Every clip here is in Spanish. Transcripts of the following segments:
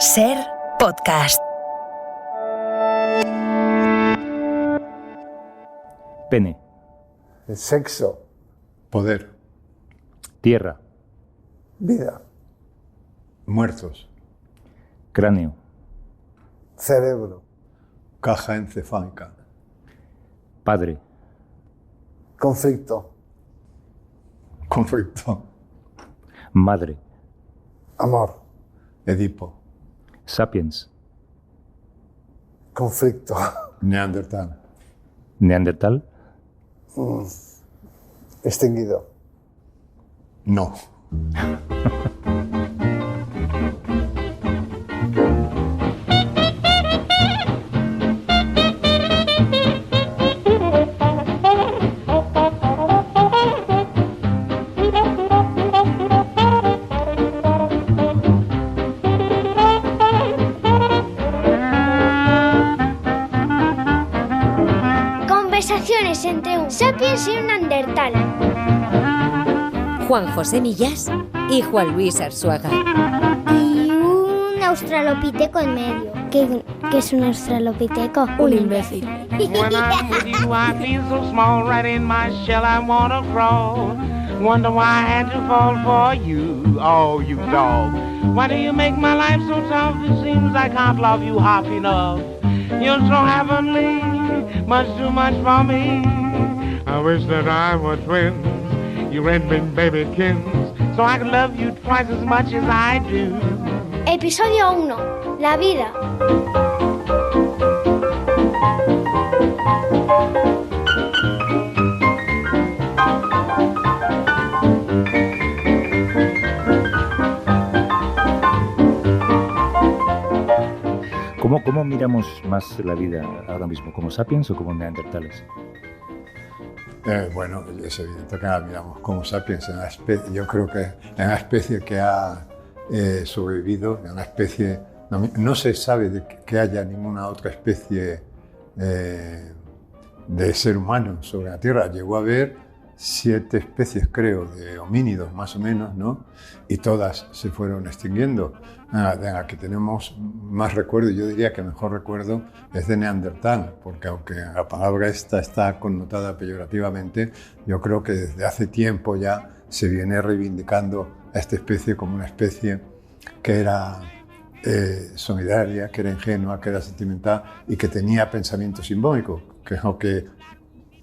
Ser podcast. Pene. El sexo. Poder. Tierra. Vida. Muertos. Cráneo. Cerebro. Caja encefálica. Padre. Conflicto. Conflicto. Madre. Amor. Edipo. Sapiens. Conflicto. Neandertal. Neandertal. Extinguido. No. Conversaciones entre un sapiens y un neandertal. Juan José Millás y Juan Luis Arzuaga. Y un australopiteco en medio. ¿Qué es un australopiteco? Un imbécil. When I'm with you, I feel so small. Right in my shell, I wanna crawl. Wonder why I had to fall for you, oh, you dog. Why do you make my life so tough? It seems I can't love you half enough. You're so heavenly, much too much for me. I wish that I were twins, you red big baby kins, so I could love you twice as much as I do. Episodio 1. La vida. ¿Cómo miramos más la vida ahora mismo? ¿Como sapiens o como neandertales? Bueno, es evidente que la miramos como sapiens. Yo creo que es una especie que ha sobrevivido, una especie... No se sabe de que haya ninguna otra especie de ser humano sobre la Tierra. Llegó a haber 7 especies, creo, de homínidos, más o menos, ¿no? Y todas se fueron extinguiendo. De la que tenemos más recuerdo, yo diría que mejor recuerdo, es de Neandertal, porque aunque la palabra esta está connotada peyorativamente, yo creo que desde hace tiempo ya se viene reivindicando a esta especie como una especie que era solidaria, que era ingenua, que era sentimental y que tenía pensamiento simbólico, que es lo que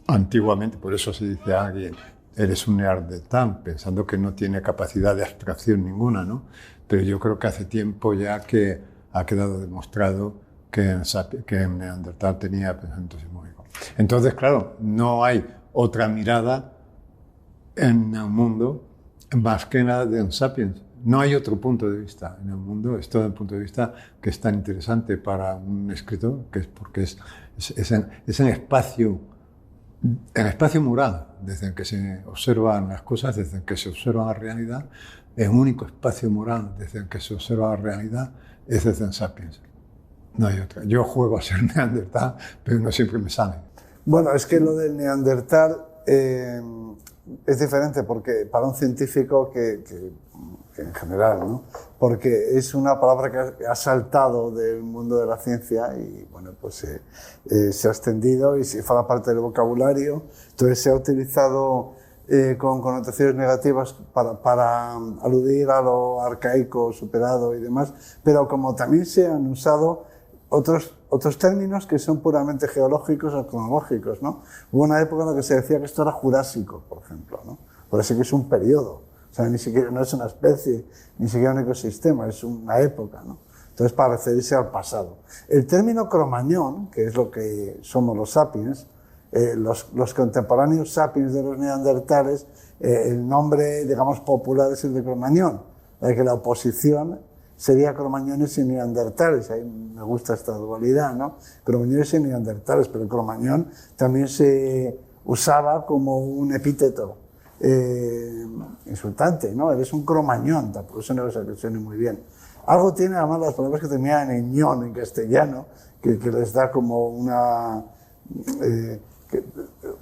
antiguamente, por eso se dice a alguien, eres un neandertal, pensando que no tiene capacidad de abstracción ninguna, ¿no? Pero yo creo que hace tiempo ya que ha quedado demostrado que el neandertal tenía pensamiento simbólico. Entonces, claro, no hay otra mirada en el mundo más que la de un sapiens. No hay otro punto de vista en el mundo. Es todo el punto de vista que es tan interesante para un escritor, que es porque es en espacio moral, desde el que se observan las cosas, desde el que se observa la realidad. El único espacio moral desde el que se observa la realidad es desde el sapiens. No hay otra. Yo juego a ser neandertal, pero no siempre me sale. Bueno, es que lo del neandertal es diferente porque para un científico que en general, ¿no? Porque es una palabra que ha saltado del mundo de la ciencia y bueno, pues se ha extendido y se forma parte del vocabulario. Entonces se ha utilizado con connotaciones negativas para aludir a lo arcaico, superado y demás, pero como también se han usado otros términos que son puramente geológicos o cronológicos, ¿no? Hubo una época en la que se decía que esto era jurásico, por ejemplo, ¿no? Por eso que es un periodo. O sea, ni siquiera no es una especie, ni siquiera un ecosistema, es una época, ¿no? Entonces, para referirse al pasado. El término cromañón, que es lo que somos los sapiens, los contemporáneos sapiens de los neandertales, el nombre, digamos, popular es el de cromañón, que la oposición sería cromañones y neandertales. Ahí me gusta esta dualidad, ¿no? Cromañones y neandertales, pero el cromañón también se usaba como un epíteto insultante, ¿no? Eres un cromañón, tampoco eso no se suene muy bien. Algo tiene además las palabras que terminan en ñón en castellano, que les da como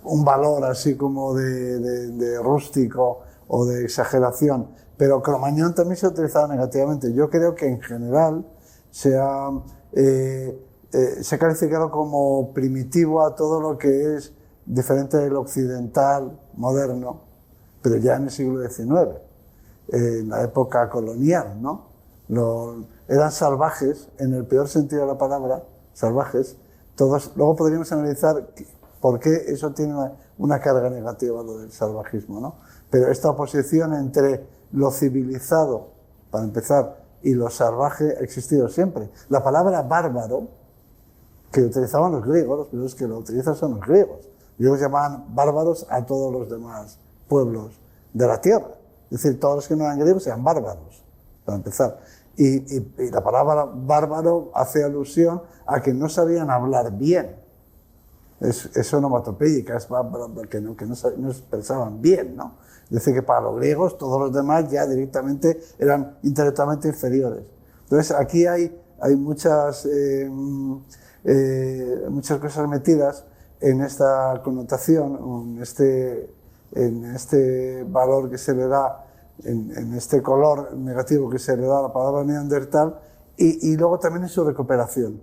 un valor así como de rústico o de exageración. Pero cromañón también se ha utilizado negativamente. Yo creo que en general se ha calificado como primitivo a todo lo que es diferente del occidental moderno, pero ya en el siglo XIX, en la época colonial, ¿no? Eran salvajes, en el peor sentido de la palabra, salvajes, todos. Luego podríamos analizar por qué eso tiene una carga negativa, lo del salvajismo, ¿no? Pero esta oposición entre lo civilizado, para empezar, y lo salvaje ha existido siempre. La palabra bárbaro, que utilizaban los griegos, los primeros que lo utilizan son los griegos. Los griegos llamaban bárbaros a todos los demás pueblos de la tierra. Es decir, todos los que no eran griegos eran bárbaros, para empezar. Y la palabra bárbaro hace alusión a que no sabían hablar bien. Es onomatopéyica, es que no expresaban bien, ¿no? Es decir, que para los griegos todos los demás ya directamente eran intelectualmente inferiores. Entonces aquí hay muchas cosas metidas en esta connotación, en este valor que se le da, en este color negativo que se le da a la palabra neandertal, y luego también en su recuperación,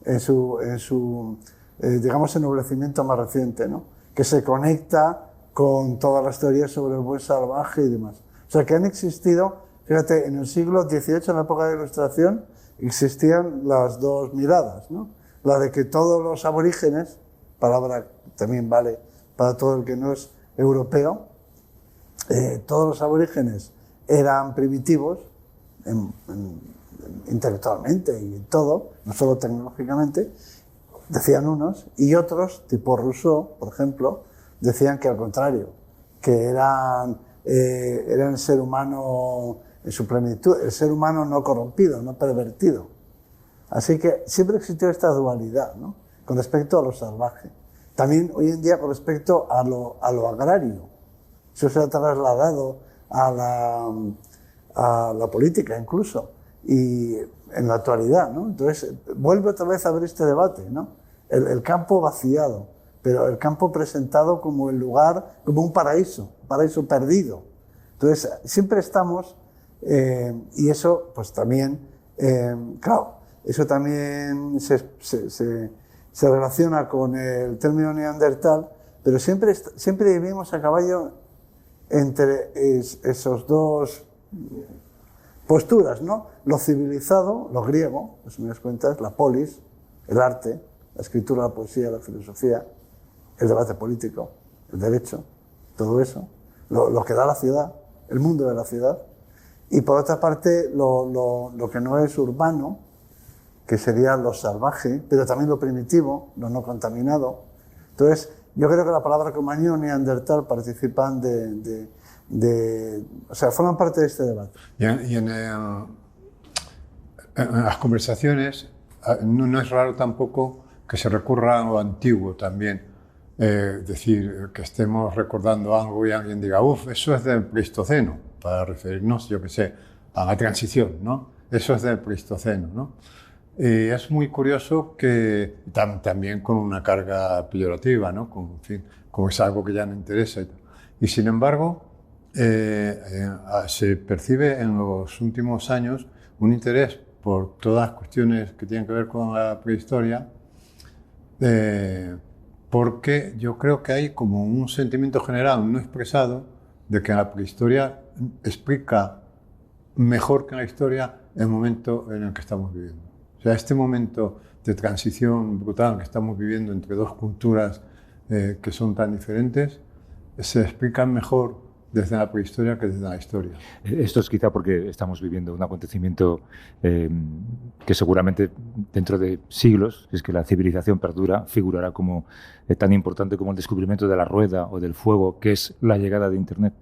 en su digamos, ennoblecimiento más reciente, ¿no? Que se conecta con todas las teorías sobre el buen salvaje y demás. O sea, que han existido, fíjate, en el siglo XVIII, en la época de la Ilustración, existían las dos miradas, ¿no? La de que todos los aborígenes, palabra también vale para todo el que no es europeo, todos los aborígenes eran primitivos intelectualmente y en todo, no solo tecnológicamente, decían unos, y otros, tipo Rousseau, por ejemplo, decían que al contrario, que eran el ser humano en su plenitud, el ser humano no corrompido, no pervertido. Así que siempre existió esta dualidad, ¿no? Con respecto a lo salvaje. También hoy en día con respecto a lo agrario. Eso se ha trasladado a la política incluso, y en la actualidad, ¿no? Entonces vuelve otra vez a haber este debate, ¿no? El campo vaciado, pero el campo presentado como el lugar, como un paraíso perdido. Entonces siempre estamos, y eso pues también, claro, eso también se relaciona con el término neandertal, pero siempre vivimos a caballo entre esos dos posturas, ¿no? Lo civilizado, lo griego, en resumidas cuentas, la polis, el arte, la escritura, la poesía, la filosofía, el debate político, el derecho, todo eso, lo que da la ciudad, el mundo de la ciudad, y por otra parte lo que no es urbano, que sería lo salvaje, pero también lo primitivo, lo no contaminado. Entonces, yo creo que la palabra cromañón y neandertal participan o sea, forman parte de este debate. Y en las conversaciones no es raro tampoco que se recurra a lo antiguo también. Decir, que estemos recordando algo y alguien diga, eso es del Pleistoceno, para referirnos, yo qué sé, a la transición, ¿no? Eso es del Pleistoceno, ¿no? Y es muy curioso que también con una carga peyorativa, ¿no? En fin, como es algo que ya no interesa. Y sin embargo, se percibe en los últimos años un interés por todas las cuestiones que tienen que ver con la prehistoria, porque yo creo que hay como un sentimiento general no expresado de que la prehistoria explica mejor que la historia el momento en el que estamos viviendo. O sea, este momento de transición brutal que estamos viviendo entre dos culturas que son tan diferentes, se explican mejor desde la prehistoria que desde la historia. Esto es quizá porque estamos viviendo un acontecimiento que seguramente dentro de siglos, si es que la civilización perdura, figurará como tan importante como el descubrimiento de la rueda o del fuego, que es la llegada de Internet.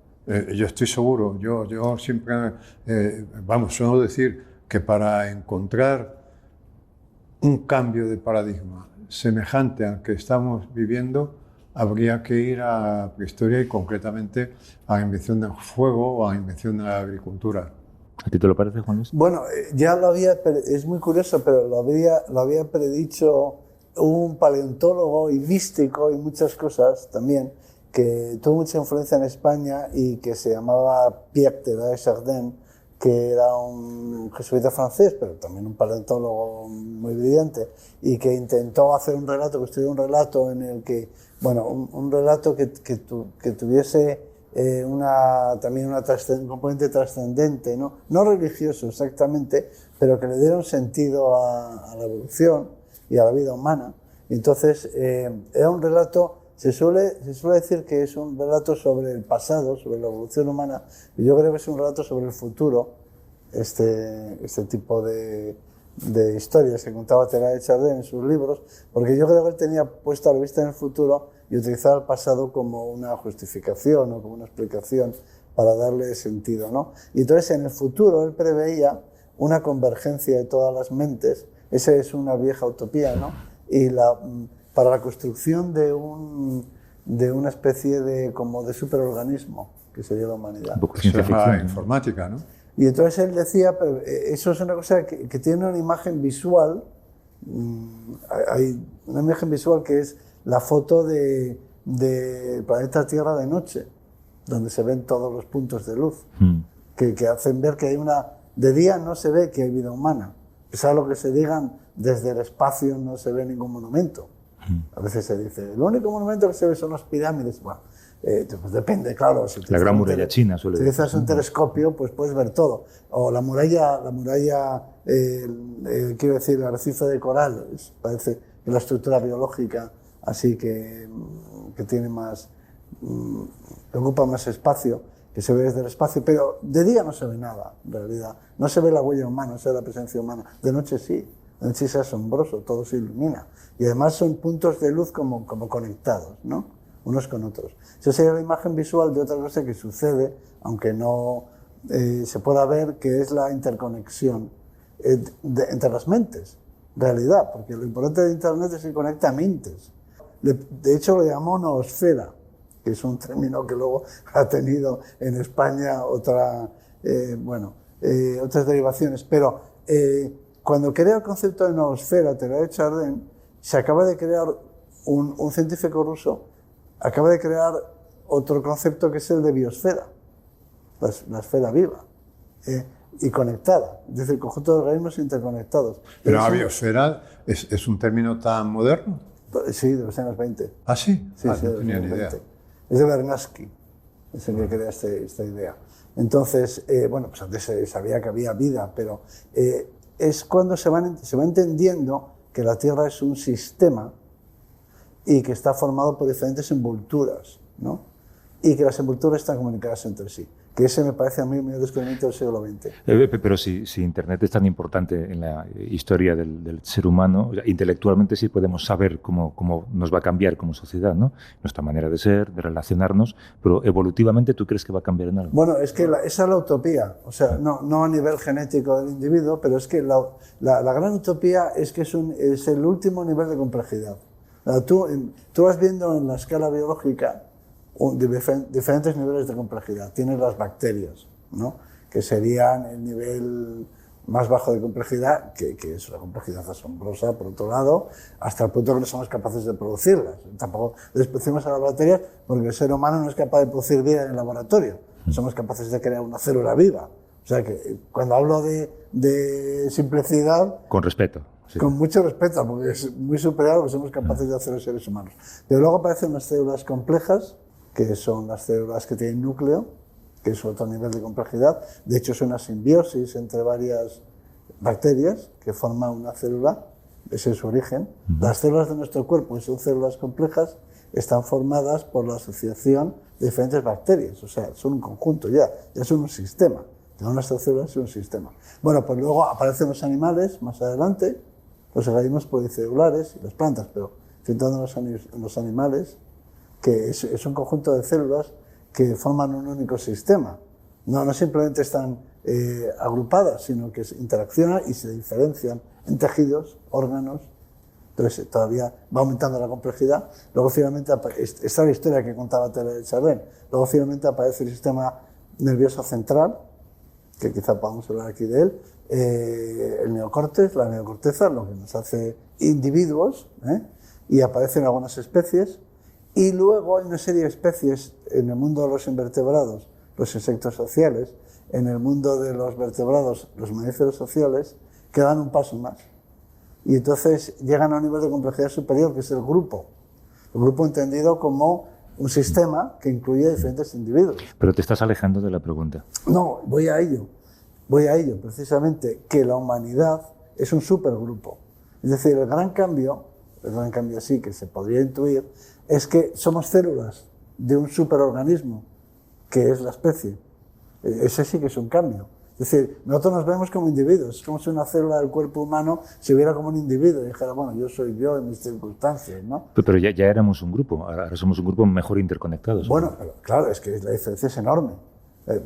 Yo estoy seguro, yo siempre, suelo decir que para encontrar un cambio de paradigma semejante al que estamos viviendo, habría que ir a la prehistoria y concretamente a la invención del fuego o a la invención de la agricultura. ¿A ti te lo parece, Juan Luis? Bueno, ya es muy curioso, pero lo había predicho un paleontólogo y místico y muchas cosas también, que tuvo mucha influencia en España y que se llamaba Pierre de Chardin, que era un jesuita francés, pero también un paleontólogo muy brillante, y que intentó hacer un relato, construir un relato en el que, bueno, un relato que tuviese también un componente trascendente, no religioso exactamente, pero que le diera un sentido a la evolución y a la vida humana. Entonces, era un relato. Se suele decir que es un relato sobre el pasado, sobre la evolución humana, y yo creo que es un relato sobre el futuro, este tipo de historias que contaba Teilhard de Chardin en sus libros, porque yo creo que él tenía puesta la vista en el futuro y utilizaba el pasado como una justificación o como una explicación para darle sentido, ¿no? Y entonces en el futuro él preveía una convergencia de todas las mentes, esa es una vieja utopía, ¿no? Y para la construcción de una especie de superorganismo que sería la humanidad. La informática, ¿no? Y entonces él decía, pero eso es una cosa que tiene una imagen visual, hay una imagen visual que es la foto del planeta Tierra de noche, donde se ven todos los puntos de luz, que hacen ver que de día no se ve que hay vida humana, a lo que se digan, desde el espacio no se ve ningún monumento. A veces se dice, el único monumento que se ve son las pirámides. Bueno, pues depende, claro. Si la gran muralla china suele decir. Si utilizas un telescopio, pues puedes ver todo. O la muralla, quiero decir, el arrecife de coral, parece que la estructura biológica, así que tiene que ocupa más espacio, que se ve desde el espacio, pero de día no se ve nada, en realidad. No se ve la huella humana, no se ve la presencia humana. De noche sí. De noche es asombroso, todo se ilumina. Y además son puntos de luz como conectados, ¿no? Unos con otros. Esa sería la imagen visual de otra cosa que sucede, aunque no se pueda ver, que es la interconexión entre las mentes, en realidad, porque lo importante de Internet es que conecta mentes. De hecho, lo llamó noosfera, que es un término que luego ha tenido en España otras derivaciones, pero cuando crea el concepto de noosfera, Teilhard de Chardin, se acaba de crear un científico ruso, acaba de crear otro concepto que es el de biosfera, la esfera viva y conectada, es decir, el conjunto de organismos interconectados. Pero la biosfera es un término tan moderno. Sí, de los años 20. ¿Ah, sí? Sí, no tenía ni idea. Es de Vernadsky, es el que crea esta idea. Entonces, pues antes se sabía que había vida, pero es cuando se va entendiendo que la Tierra es un sistema y que está formado por diferentes envolturas, ¿no? Y que las envolturas están comunicadas entre sí. Que ese me parece a mí un descubrimiento del siglo XX. Pero si Internet es tan importante en la historia del ser humano, o sea, intelectualmente sí podemos saber cómo nos va a cambiar como sociedad, ¿no? Nuestra manera de ser, de relacionarnos, pero evolutivamente, ¿tú crees que va a cambiar en algo? Bueno, es que esa es la utopía, o sea, no a nivel genético del individuo, pero es que la gran utopía es que es el último nivel de complejidad. Tú vas viendo en la escala biológica diferentes niveles de complejidad. Tienes las bacterias, ¿no? Que serían el nivel más bajo de complejidad, que es una complejidad asombrosa, por otro lado, hasta el punto que no somos capaces de producirlas. Tampoco despreciamos a las bacterias porque el ser humano no es capaz de producir vida en el laboratorio. Somos capaces de crear una célula viva. O sea que cuando hablo de simplicidad... Con respeto. Sí. Con mucho respeto, porque es muy superior a lo que somos capaces de hacer los seres humanos. Pero luego aparecen unas células complejas, que son las células que tienen núcleo, que es otro nivel de complejidad. De hecho, es una simbiosis entre varias bacterias que forman una célula, ese es su origen. Las células de nuestro cuerpo, que son células complejas, están formadas por la asociación de diferentes bacterias, o sea, son un conjunto ya son un sistema. Nuestras células son un sistema. Bueno, pues luego aparecen los animales más adelante, los organismos pluricelulares y las plantas, pero centrándonos en los animales, que es un conjunto de células que forman un único sistema. No simplemente están agrupadas, sino que interaccionan y se diferencian en tejidos, órganos. Entonces todavía va aumentando la complejidad. Luego finalmente, esta es la historia que contaba Teilhard de Chardin. Luego finalmente aparece el sistema nervioso central, que quizá podamos hablar aquí de él, el neocórtex, la neocorteza, lo que nos hace individuos, y aparecen algunas especies. Y luego hay una serie de especies en el mundo de los invertebrados, los insectos sociales, en el mundo de los vertebrados, los mamíferos sociales, que dan un paso más. Y entonces llegan a un nivel de complejidad superior, que es el grupo. El grupo entendido como un sistema que incluye diferentes individuos. Pero te estás alejando de la pregunta. No, voy a ello, precisamente, que la humanidad es un supergrupo. Es decir, el gran cambio sí que se podría intuir, es que somos células de un superorganismo, que es la especie. Ese sí que es un cambio. Es decir, nosotros nos vemos como individuos, es como si una célula del cuerpo humano se viera como un individuo y dijera, bueno, yo soy yo en mis circunstancias, ¿no? Pero ya éramos un grupo, ahora somos un grupo mejor interconectados. Bueno, pero claro, es que la diferencia es enorme.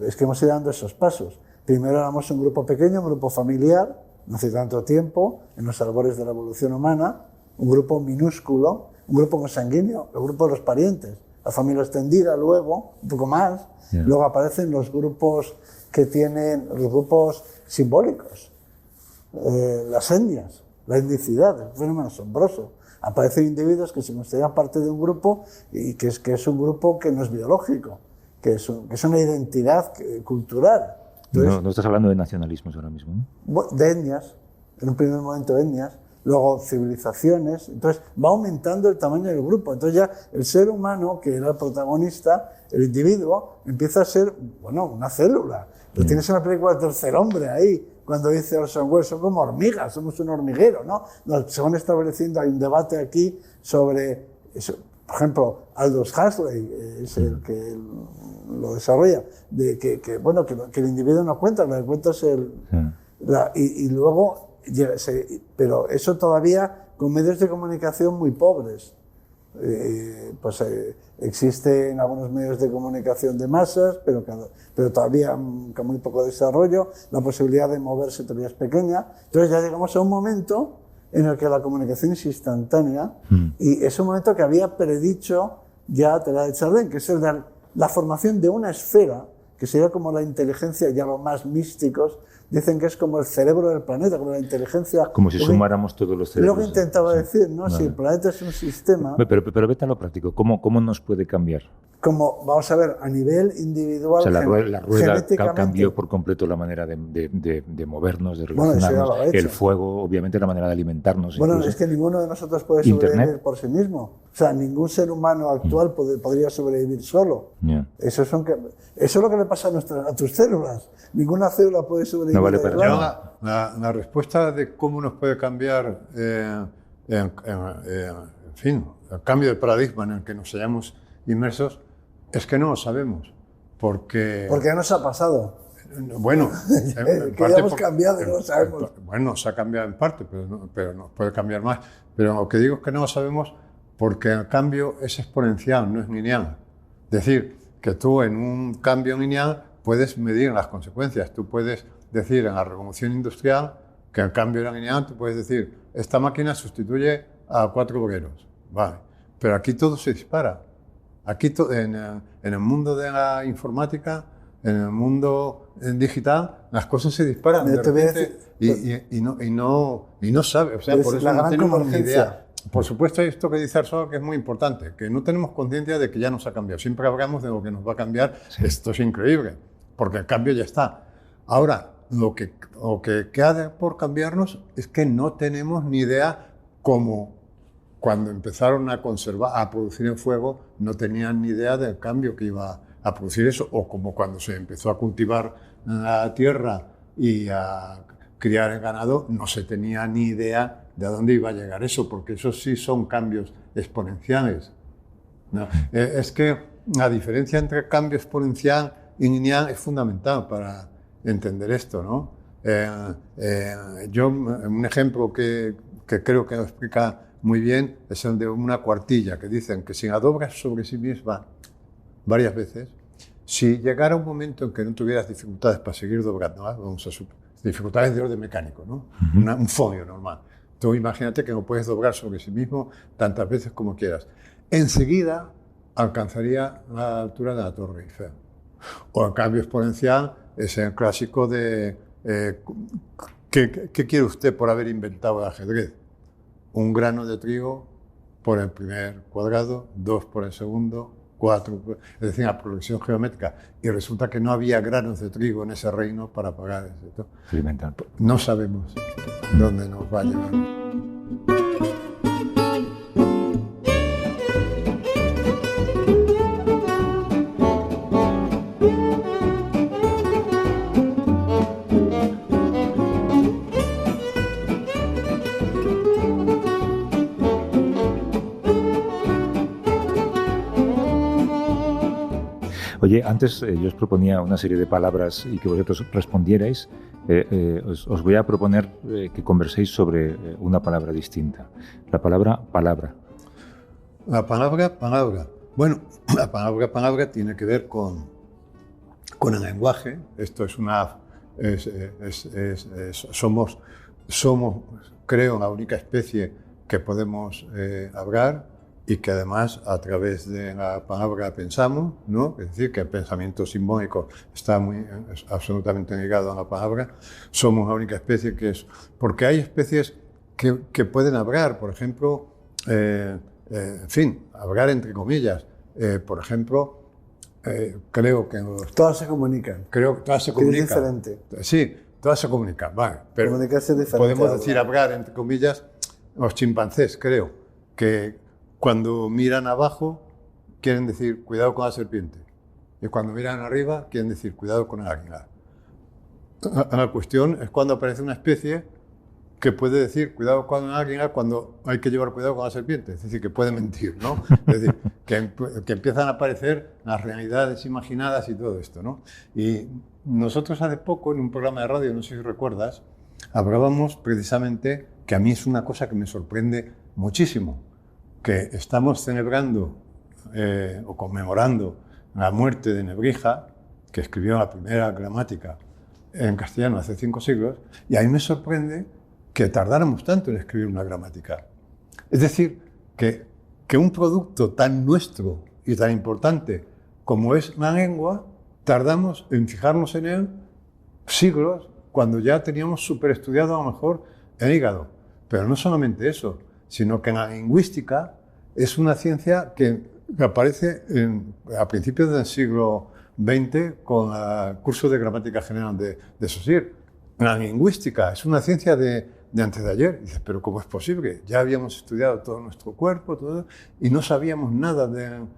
Es que hemos ido dando esos pasos. Primero éramos un grupo pequeño, un grupo familiar, no hace tanto tiempo, en los albores de la evolución humana, un grupo minúsculo, un grupo consanguíneo, el grupo de los parientes, la familia extendida luego, un poco más, luego aparecen los grupos que tienen, los grupos simbólicos, las etnias, la etnicidad, es un fenómeno asombroso. Aparecen individuos que se consideran parte de un grupo y que es un grupo que no es biológico, que es una identidad cultural. Entonces, no estás hablando de nacionalismos ahora mismo, ¿no? De etnias, en un primer momento etnias, luego civilizaciones, entonces va aumentando el tamaño del grupo. Entonces ya el ser humano, que era el protagonista, el individuo, empieza a ser, bueno, una célula. Lo tienes en la película del Tercer Hombre ahí, cuando dice Orson Welles, son como hormigas, somos un hormiguero, ¿no? Se van estableciendo, hay un debate aquí sobre eso. Por ejemplo, Aldous Huxley es el que lo desarrolla, de que el individuo no cuenta, lo que cuenta es y luego, pero eso todavía con medios de comunicación muy pobres. Existen algunos medios de comunicación de masas, pero todavía con muy poco desarrollo, la posibilidad de moverse todavía es pequeña. Entonces ya llegamos a un momento en el que la comunicación es instantánea y es un momento que había predicho ya Teilhard de Chardin, que es el de la formación de una esfera, que sería como la inteligencia, ya los más místicos dicen que es como el cerebro del planeta, como la inteligencia. Como si sumáramos todos los cerebros. Lo que intentaba decir, ¿no? Vale. Si el planeta es un sistema. Pero vete a lo práctico, ¿cómo nos puede cambiar? Como, vamos a ver, a nivel individual. O sea, la rueda cambió por completo la manera de movernos, de relacionarnos. Bueno, el fuego, obviamente, la manera de alimentarnos. Bueno, es que ninguno de nosotros puede sobrevivir por sí mismo. O sea, ningún ser humano actual podría sobrevivir solo. Eso es lo que le pasa a tus células. Ninguna célula puede sobrevivir. No vale para la respuesta de cómo nos puede cambiar, en fin, el cambio de paradigma en el que nos hayamos inmersos, es que no lo sabemos. Porque ya nos ha pasado. Bueno, que ya hemos cambiado y no lo sabemos. Bueno, se ha cambiado en parte, pero no puede cambiar más. Pero lo que digo es que no lo sabemos porque el cambio es exponencial, no es lineal. Es decir, que tú en un cambio lineal puedes medir las consecuencias. Tú puedes decir en la revolución industrial que el cambio era lineal, tú puedes decir, esta máquina sustituye a 4 obreros. Vale. Pero aquí todo se dispara. Aquí en el mundo de la informática, en el mundo digital, las cosas se disparan de repente y no sabe, o sea, por eso no tenemos ni idea. Por supuesto, hay esto que dice Arsaga que es muy importante, que no tenemos conciencia de que ya nos ha cambiado. Siempre hablamos de lo que nos va a cambiar. Sí. Esto es increíble, porque el cambio ya está. Ahora, lo que queda por cambiarnos es que no tenemos ni idea cómo. Cuando empezaron a producir el fuego, no tenían ni idea del cambio que iba a producir eso, o como cuando se empezó a cultivar la tierra y a criar el ganado, no se tenía ni idea de a dónde iba a llegar eso, porque eso sí son cambios exponenciales. ¿No? Es que la diferencia entre cambio exponencial y lineal es fundamental para entender esto, ¿no? Un ejemplo que creo que lo explica muy bien es el de una cuartilla, que dicen que si la doblas sobre sí misma varias veces, si llegara un momento en que no tuvieras dificultades para seguir doblando, vamos a dificultades de orden mecánico, ¿no? Un folio normal. Tú imagínate que lo puedes doblar sobre sí mismo tantas veces como quieras. Enseguida alcanzaría la altura de la Torre Eiffel. O el cambio exponencial es el clásico de ¿qué quiere usted por haber inventado el ajedrez? Un grano de trigo por el primer cuadrado, 2 por el segundo, 4, es decir, la progresión geométrica, y resulta que no había granos de trigo en ese reino para pagar eso. No sabemos dónde nos va a llevar. Oye, antes yo os proponía una serie de palabras y que vosotros respondierais. Os voy a proponer que converséis sobre una palabra distinta. La palabra palabra. La palabra palabra. Bueno, la palabra palabra tiene que ver con el lenguaje. Esto es una... somos, creo, la única especie que podemos hablar, y que además a través de la palabra pensamos, ¿no? Es decir, que el pensamiento simbólico está absolutamente ligado a la palabra. Somos la única especie que es... Porque hay especies que pueden hablar, por ejemplo, en fin, hablar entre comillas. Por ejemplo, creo que... Todas se comunican. Creo que todas se comunican. Es diferente. Sí, todas se comunican, vale. Pero comunicarse es diferente. Podemos decir hablar entre comillas, los chimpancés, creo, que cuando miran abajo quieren decir cuidado con la serpiente, y cuando miran arriba quieren decir cuidado con el águila. La cuestión es cuando aparece una especie que puede decir cuidado con el águila cuando hay que llevar cuidado con la serpiente, es decir, que puede mentir, ¿no? Es decir, que empiezan a aparecer las realidades imaginadas y todo esto, ¿no? Y nosotros hace poco en un programa de radio, no sé si recuerdas, hablábamos precisamente, que a mí es una cosa que me sorprende muchísimo, que estamos celebrando o conmemorando la muerte de Nebrija, que escribió la primera gramática en castellano hace 5 siglos, y a mí me sorprende que tardáramos tanto en escribir una gramática. Es decir, que un producto tan nuestro y tan importante como es la lengua, tardamos en fijarnos en él siglos, cuando ya teníamos superestudiado a lo mejor el hígado. Pero no solamente eso, sino que en la lingüística es una ciencia que aparece a principios del siglo XX con el curso de gramática general de Saussure. La lingüística es una ciencia de antes de ayer. Y dices, pero ¿cómo es posible? Ya habíamos estudiado todo nuestro cuerpo, todo, y no sabíamos nada del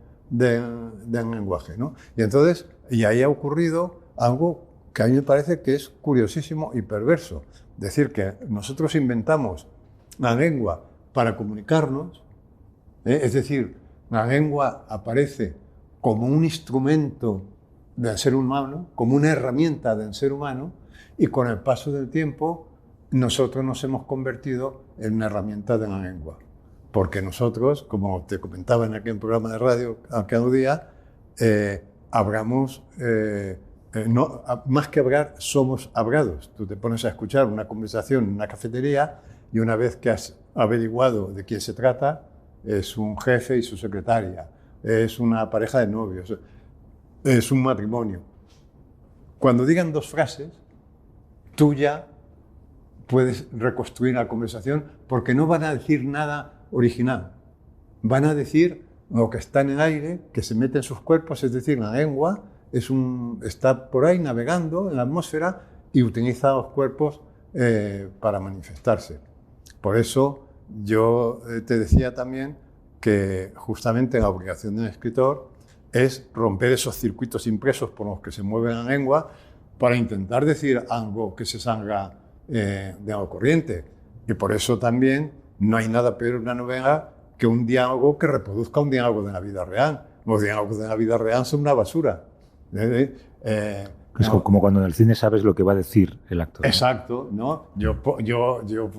lenguaje, ¿no? Y entonces, y ahí ha ocurrido algo que a mí me parece que es curiosísimo y perverso. Es decir, que nosotros inventamos la lengua para comunicarnos, es decir, la lengua aparece como un instrumento del ser humano, como una herramienta del ser humano, y con el paso del tiempo nosotros nos hemos convertido en una herramienta de la lengua. Porque nosotros, como te comentaba en aquel programa de radio aquel día, hablamos, no, más que hablar, somos hablados. Tú te pones a escuchar una conversación en una cafetería y una vez que has averiguado de quién se trata, es un jefe y su secretaria, es una pareja de novios, es un matrimonio. Cuando digan 2 frases, tú ya puedes reconstruir la conversación porque no van a decir nada original. Van a decir lo que está en el aire, que se mete en sus cuerpos, es decir, la lengua está por ahí navegando en la atmósfera y utiliza los cuerpos para manifestarse. Por eso yo te decía también que justamente la obligación del escritor es romper esos circuitos impresos por los que se mueve la lengua para intentar decir algo que se salga de la corriente. Y por eso también no hay nada peor en una novela que un diálogo que reproduzca un diálogo de la vida real. Los diálogos de la vida real son una basura. Es como cuando en el cine sabes lo que va a decir el actor, ¿no? Exacto, ¿no? Yo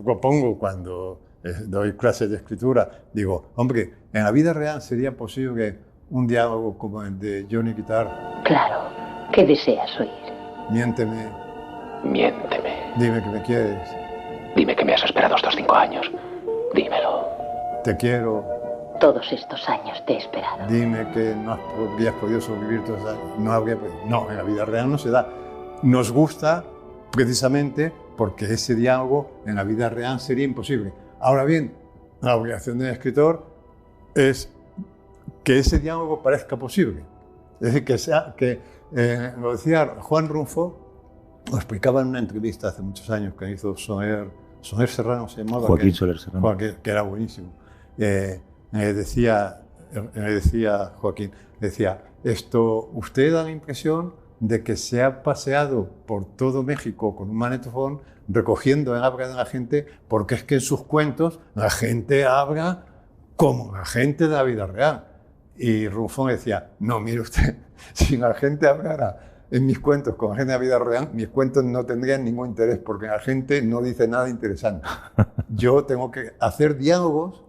propongo cuando doy clases de escritura, digo, hombre, en la vida real sería posible un diálogo como el de Johnny Guitar. Claro, ¿qué deseas oír? Miénteme. Miénteme. Dime que me quieres. Dime que me has esperado estos 5 años. Dímelo. Te quiero. Todos estos años te he esperado. Dime que no habrías podido sobrevivir todos los años. No habría podido. No, en la vida real no se da. Nos gusta precisamente porque ese diálogo en la vida real sería imposible. Ahora bien, la obligación del escritor es que ese diálogo parezca posible. Es decir, lo decía Juan Rulfo, lo explicaba en una entrevista hace muchos años que hizo Soler Serrano, se llamaba. Joaquín Soler Serrano. Que era buenísimo. Decía Joaquín, usted da la impresión de que se ha paseado por todo México con un magnetofón recogiendo el habla de la gente, porque es que en sus cuentos la gente habla como la gente de la vida real. Y Rulfo decía, no, mire usted, si la gente hablara en mis cuentos con la gente de la vida real, mis cuentos no tendrían ningún interés, porque la gente no dice nada interesante. Yo tengo que hacer diálogos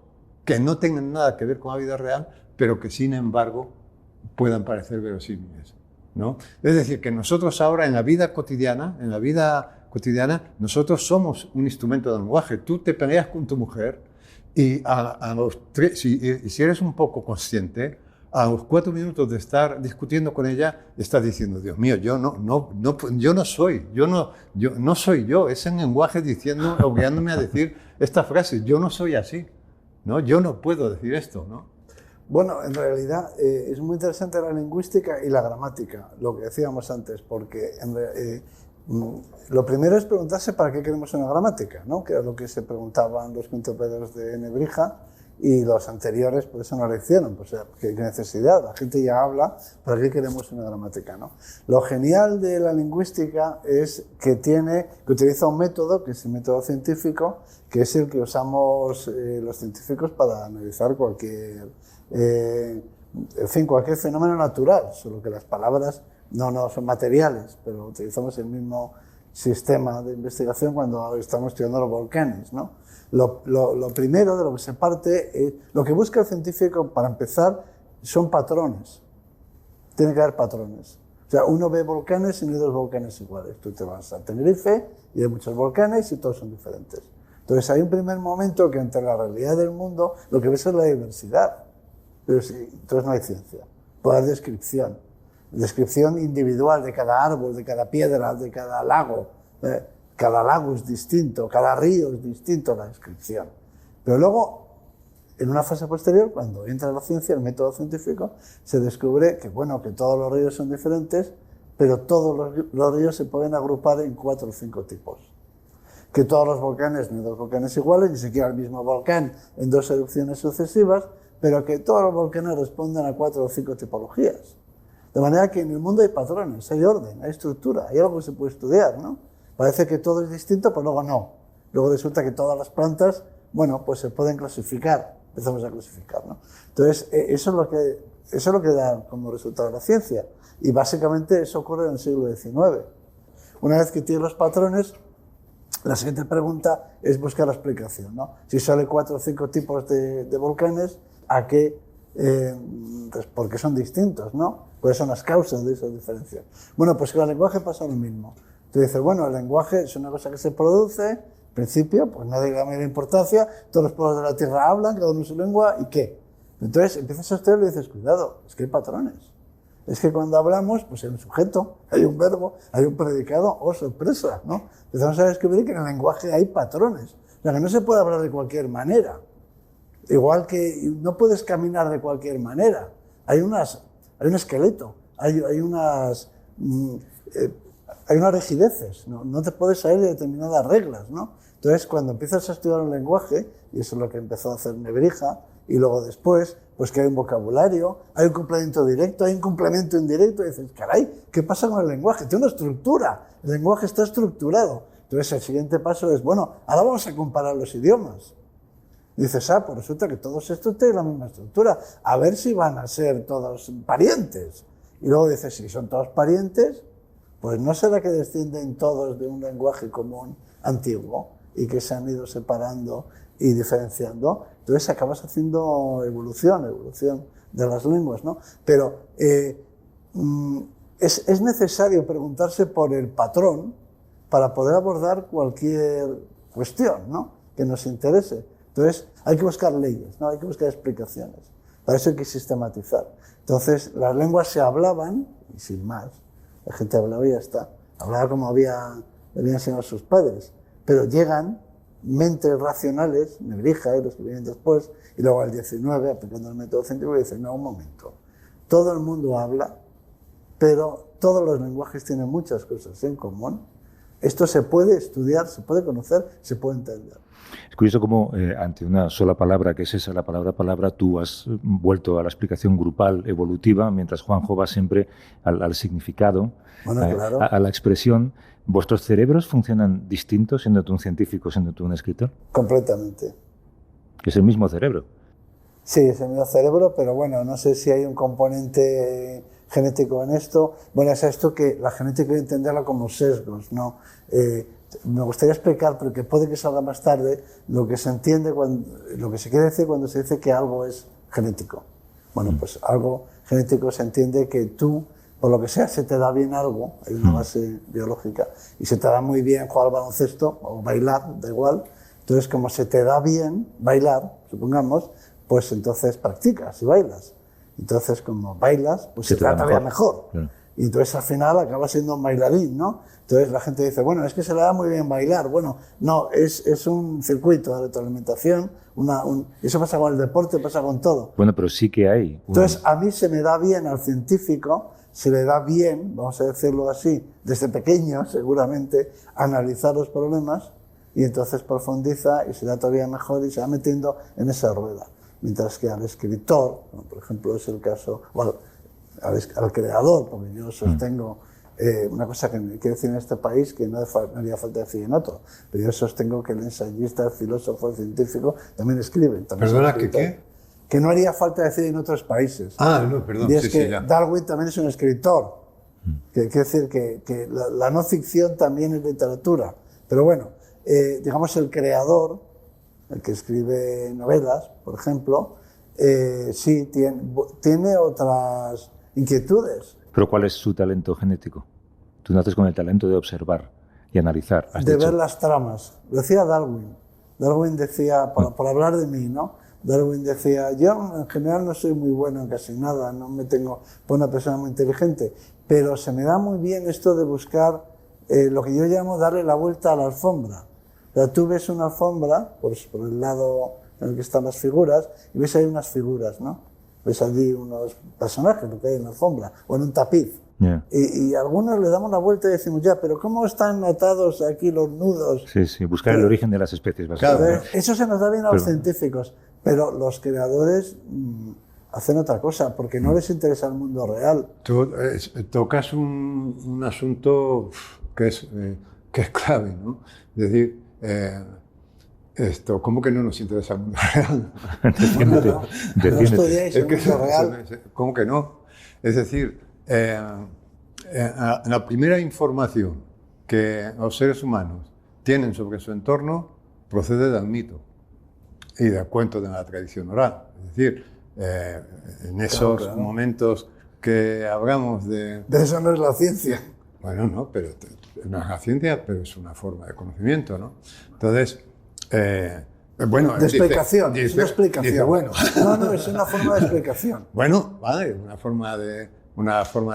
que no tengan nada que ver con la vida real, pero que sin embargo puedan parecer verosímiles, ¿no? Es decir, que nosotros ahora en la vida cotidiana, nosotros somos un instrumento de lenguaje. Tú te peleas con tu mujer y si eres un poco consciente, a los 4 minutos de estar discutiendo con ella, estás diciendo, Dios mío, yo no soy yo, es el lenguaje diciendo, obligándome a decir esta frase, yo no soy así, ¿no? Yo no puedo decir esto, ¿no? Bueno, en realidad es muy interesante la lingüística y la gramática, lo que decíamos antes, porque lo primero es preguntarse para qué queremos una gramática, ¿no? Que era lo que se preguntaban los quintopedros de Nebrija, y los anteriores por eso no lo hicieron, pues, ¿qué necesidad? La gente ya habla, ¿para qué queremos una gramática, no? Lo genial de la lingüística es que utiliza un método, que es el método científico, que es el que usamos los científicos para analizar cualquier fenómeno natural, solo que las palabras no son materiales, pero utilizamos el mismo sistema de investigación cuando estamos estudiando los volcanes, ¿no? Lo primero de lo que se parte, lo que busca el científico, para empezar, son patrones. Tiene que haber patrones. O sea, uno ve volcanes y no hay 2 volcanes iguales. Tú te vas a Tenerife y hay muchos volcanes y todos son diferentes. Entonces hay un primer momento que entre la realidad del mundo lo que ves es la diversidad. Pero sí, entonces no hay ciencia. Puede haber descripción individual de cada árbol, de cada piedra, de cada lago. Cada lago es distinto, cada río es distinto la descripción. Pero luego, en una fase posterior, cuando entra la ciencia, el método científico, se descubre que todos los ríos son diferentes, pero todos los ríos se pueden agrupar en 4 o 5 tipos. Que todos los volcanes, no hay 2 volcanes iguales, ni siquiera el mismo volcán en 2 erupciones sucesivas, pero que todos los volcanes responden a 4 o 5 tipologías. De manera que en el mundo hay patrones, hay orden, hay estructura, hay algo que se puede estudiar, ¿no? Parece que todo es distinto, pero luego no. Luego resulta que todas las plantas, pues se pueden clasificar, empezamos a clasificar, ¿no? Entonces, eso es lo que da como resultado la ciencia. Y básicamente eso ocurre en el siglo XIX. Una vez que tienes los patrones, la siguiente pregunta es buscar la explicación, ¿no? Si sale 4 o 5 tipos de volcanes, ¿a qué? Porque son distintos, ¿no? ¿Cuáles son las causas de esas diferencias? Bueno, pues con el lenguaje pasa lo mismo. Tú dices, el lenguaje es una cosa que se produce, en principio, pues no de gran importancia, todos los pueblos de la Tierra hablan, cada uno su lengua, ¿y qué? Entonces empiezas a estudiar y dices, cuidado, es que hay patrones. Es que cuando hablamos, pues hay un sujeto, hay un verbo, hay un predicado, ¡oh, sorpresa!, ¿no? Empezamos a descubrir que en el lenguaje hay patrones, o sea, que no se puede hablar de cualquier manera. Igual que no puedes caminar de cualquier manera. Hay un esqueleto, hay unas rigideces, no te puedes salir de determinadas reglas, ¿no? Entonces, cuando empiezas a estudiar un lenguaje, y eso es lo que empezó a hacer Nebrija, y luego después, pues que hay un vocabulario, hay un complemento directo, hay un complemento indirecto, y dices, caray, ¿qué pasa con el lenguaje? Tiene una estructura, el lenguaje está estructurado. Entonces, el siguiente paso es, ahora vamos a comparar los idiomas. Y dices, pues resulta que todos estos tienen la misma estructura, a ver si van a ser todos parientes. Y luego dices, si son todos parientes, pues ¿no será que descienden todos de un lenguaje común antiguo y que se han ido separando y diferenciando? Entonces acabas haciendo evolución de las lenguas, ¿no? Pero es necesario preguntarse por el patrón para poder abordar cualquier cuestión, ¿no?, que nos interese. Entonces hay que buscar leyes, ¿no?, hay que buscar explicaciones. Para eso hay que sistematizar. Entonces las lenguas se hablaban, y sin más. La gente hablaba y ya está. Hablaba como habían enseñado sus padres. Pero llegan mentes racionales, Nebrija y los que vienen después, y luego al 19, aplicando el método científico, dicen, no, un momento, todo el mundo habla, pero todos los lenguajes tienen muchas cosas en común. Esto se puede estudiar, se puede conocer, se puede entender. Es curioso cómo ante una sola palabra, que es esa, la palabra, tú has vuelto a la explicación grupal evolutiva, mientras Juanjo va siempre al significado, Bueno, claro. a la expresión. ¿Vuestros cerebros funcionan distintos siendo tú un científico, siendo tú un escritor? Completamente. Es el mismo cerebro. Sí, es el mismo cerebro, pero bueno, no sé si hay un componente genético en esto. Bueno, es esto que la genética hay que entenderla como sesgos, ¿no? Me gustaría explicar, pero que puede que salga más tarde, lo que se entiende, lo que se quiere decir cuando se dice que algo es genético. Bueno, pues algo genético se entiende que tú, por lo que sea, se te da bien algo, hay una base biológica, y se te da muy bien jugar al baloncesto o bailar, da igual. Entonces, como se te da bien bailar, supongamos, pues entonces practicas y bailas. Entonces, como bailas, pues se te da todavía mejor. Claro. Y entonces al final acabas siendo un bailarín, ¿no? Entonces la gente dice, bueno, es que se le da muy bien bailar. Bueno, no, es un circuito de retroalimentación. Eso pasa con el deporte, pasa con todo. Bueno, pero sí que hay. Entonces a mí se me da bien, al científico, se le da bien, vamos a decirlo así, desde pequeño seguramente, analizar los problemas y entonces profundiza y se da todavía mejor y se va metiendo en esa rueda. Mientras que al escritor, como por ejemplo es el caso, o al creador, porque yo sostengo una cosa que quiero decir en este país que no haría falta decir en otro, pero yo sostengo que el ensayista, el filósofo, el científico también escriben. ¿Perdona, que qué? Que no haría falta decir en otros países. Ah, no, perdón. Y es sí, que sí, ya. Darwin también es un escritor. Que quiere decir que la no ficción también es literatura. Pero bueno, digamos el creador, el que escribe novelas, por ejemplo, sí tiene otras inquietudes. ¿Pero cuál es su talento genético? Tú naces con el talento de observar y analizar. De ver las tramas. Lo decía Darwin. Darwin decía, por hablar de mí, ¿no? Darwin decía, yo en general no soy muy bueno en casi nada, no me tengo por una persona muy inteligente, pero se me da muy bien esto de buscar lo que yo llamo darle la vuelta a la alfombra. O sea, tú ves una alfombra, por el lado en el que están las figuras, y ves ahí unas figuras, ¿no? Ves allí unos personajes, lo que hay en la alfombra, o en un tapiz. Yeah. Y algunos le damos la vuelta y decimos, ya, pero ¿cómo están notados aquí los nudos? Sí, sí, buscar el origen de las especies. Básicamente. Claro, eso se nos da bien a los científicos, pero los creadores hacen otra cosa, porque no les interesa el mundo real. Tú tocas un asunto que es clave, ¿no? Es decir, ¿cómo que no nos interesa el mundo real? No estudiáis el mundo real. ¿Cómo que no? Es decir, la primera información que los seres humanos tienen sobre su entorno procede del mito y del cuento de la tradición oral. Es decir, en esos momentos que hablamos de... De eso no es la ciencia. Bueno, no, pero no es la ciencia, pero es una forma de conocimiento, ¿no? Entonces, bueno... De explicación, es una explicación. Dice, bueno. No, es una forma de explicación. Bueno, vale, una forma de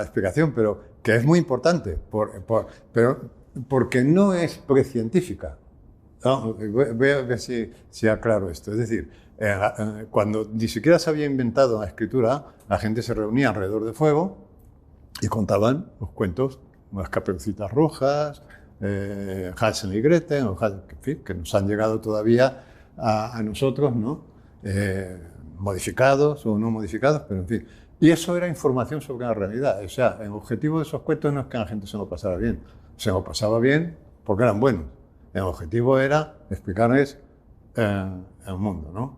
explicación, pero que es muy importante, pero porque no es precientífica. No, voy a ver si aclaro esto. Es decir, cuando ni siquiera se había inventado la escritura, la gente se reunía alrededor del fuego y contaban los cuentos, las Caperucitas Rojas, Hansel y Gretel, en fin, que nos han llegado todavía a nosotros, ¿no? Modificados o no modificados, pero en fin. Y eso era información sobre la realidad. O sea, el objetivo de esos cuentos no es que la gente se lo pasara bien. Se lo pasaba bien porque eran buenos. El objetivo era explicarles el mundo, ¿no?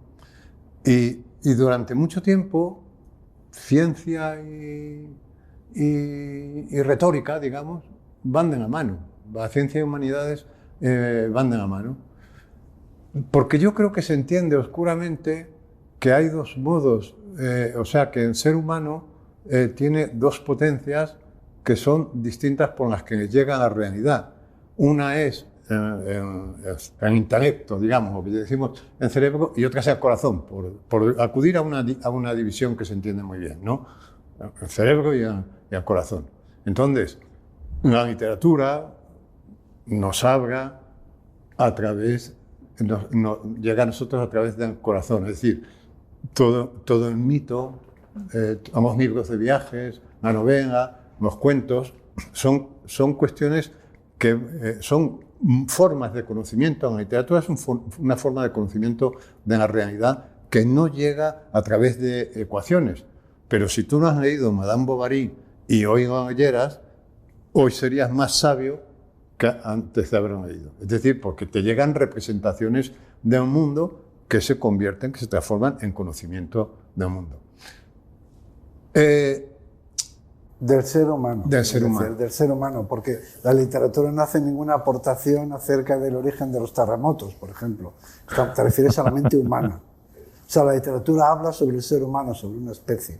Y durante mucho tiempo, ciencia y retórica, digamos, van de la mano. La ciencia y humanidades van de la mano. Porque yo creo que se entiende oscuramente que hay dos modos, o sea, que el ser humano tiene dos potencias que son distintas por las que llega a la realidad. Una es el intelecto, digamos, o que decimos el cerebro, y otra es el corazón, por acudir a una división que se entiende muy bien, ¿no? El cerebro y el corazón. Entonces, la literatura nos habla a través llega a nosotros a través del corazón. Es decir, todo el mito, los libros de viajes, la novela, los cuentos, son cuestiones que son formas de conocimiento. La literatura es una forma de conocimiento de la realidad que no llega a través de ecuaciones. Pero si tú no has leído Madame Bovary y hoy lo leyeras, hoy serías más sabio que antes de haberlo leído. Es decir, porque te llegan representaciones de un mundo que se convierten, que se transforman en conocimiento del mundo. Del ser humano. Del ser humano. Del ser humano, porque la literatura no hace ninguna aportación acerca del origen de los terremotos, por ejemplo. Te refieres a la mente humana. O sea, la literatura habla sobre el ser humano, sobre una especie.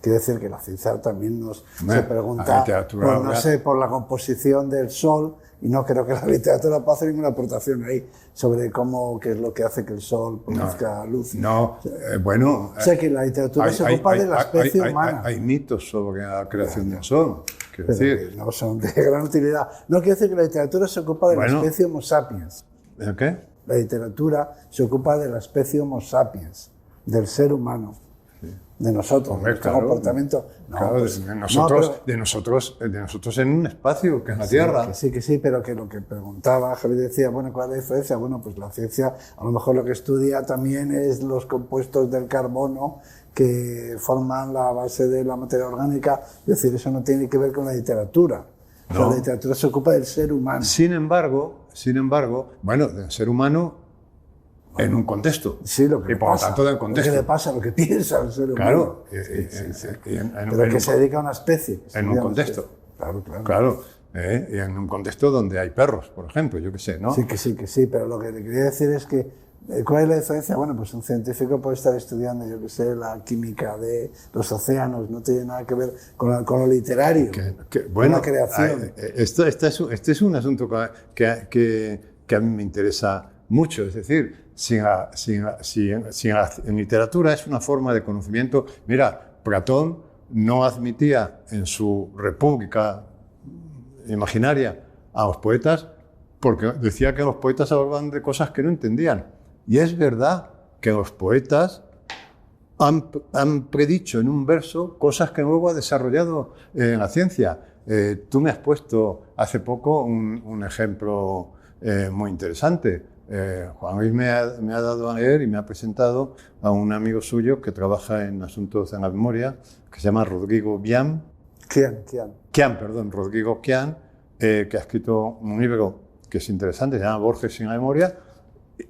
Quiere decir que la ciencia también se pregunta, pues, no sé, por la composición del Sol, y no creo que la literatura pueda hacer ninguna aportación ahí sobre qué es lo que hace que el Sol produzca luz. Bueno... O sea, que la literatura se ocupa de la especie humana. Hay mitos sobre la creación del Sol. Pero que no son de gran utilidad. No quiere decir que la literatura se ocupa de la especie Homo sapiens. ¿El qué? La literatura se ocupa de la especie Homo sapiens, del ser humano. De nosotros, de nuestro comportamiento. De nosotros en un espacio que es la Tierra. Que sí, pero que lo que preguntaba Javier decía, bueno, ¿cuál es la diferencia? Bueno, pues la ciencia a lo mejor lo que estudia también es los compuestos del carbono que forman la base de la materia orgánica. Es decir, eso no tiene que ver con la literatura. O sea, la literatura se ocupa del ser humano. Sin embargo, bueno, del ser humano en un contexto. Sí, lo que y por lo tanto del contexto. Lo que le pasa, lo que piensa el ser humano. Claro. Pero que se dedica a una especie. En un contexto. Claro. Y en un contexto donde hay perros, por ejemplo, yo qué sé, ¿no? Sí, que sí, pero lo que le quería decir es que ¿cuál es la diferencia? Bueno, pues un científico puede estar estudiando, yo qué sé, la química de los océanos, no tiene nada que ver con lo literario, con la creación. Este es un asunto que a mí me interesa mucho, es decir, si en literatura es una forma de conocimiento. Mira, Platón no admitía en su República imaginaria a los poetas porque decía que los poetas hablaban de cosas que no entendían. Y es verdad que los poetas han predicho en un verso cosas que luego ha desarrollado en la ciencia. Tú me has puesto hace poco un ejemplo muy interesante. Juan Luis me ha dado a leer y me ha presentado a un amigo suyo que trabaja en asuntos de la memoria, que se llama Rodrigo Quián. Rodrigo Quián, que ha escrito un libro que es interesante, se llama Borges sin la memoria,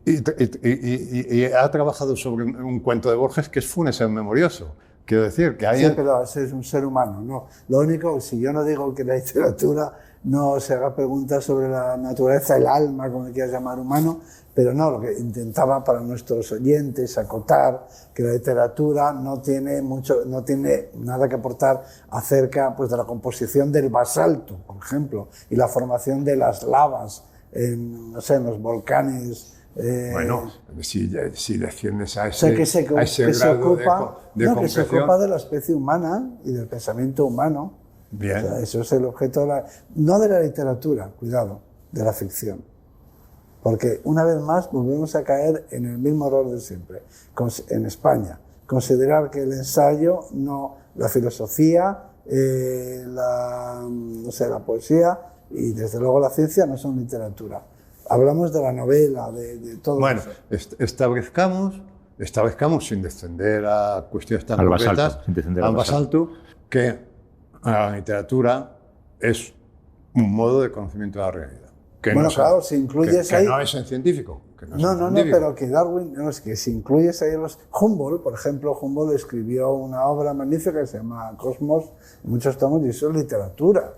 y ha trabajado sobre un cuento de Borges que es Funes el memorioso. Quiero decir que hay... Sí, pero ese es un ser humano, ¿no? Lo único, si yo no digo que la literatura no se haga preguntas sobre la naturaleza, el alma, como le quieras llamar, humano, pero no, lo que intentaba para nuestros oyentes acotar que la literatura no tiene nada que aportar acerca, pues, de la composición del basalto, por ejemplo, y la formación de las lavas en los volcanes. Bueno, si defiendes a ese, que se grado de comprensión... Que se ocupa de la especie humana y del pensamiento humano. Bien. O sea, eso es el objeto no de la literatura, cuidado, de la ficción. Porque una vez más volvemos a caer en el mismo error de siempre. En España, considerar que el ensayo, la filosofía, la poesía y desde luego la ciencia no son literatura. Hablamos de la novela, de todo eso. Bueno, establezcamos sin descender a cuestiones tan concretas, al basalto, que la literatura es un modo de conocimiento de la realidad. Claro, si incluyes ahí... Que no es en científico. No, pero que Darwin... No, es que si incluyes ahí Humboldt, por ejemplo, Humboldt escribió una obra magnífica que se llama Cosmos, en muchos tomos, y eso es literatura.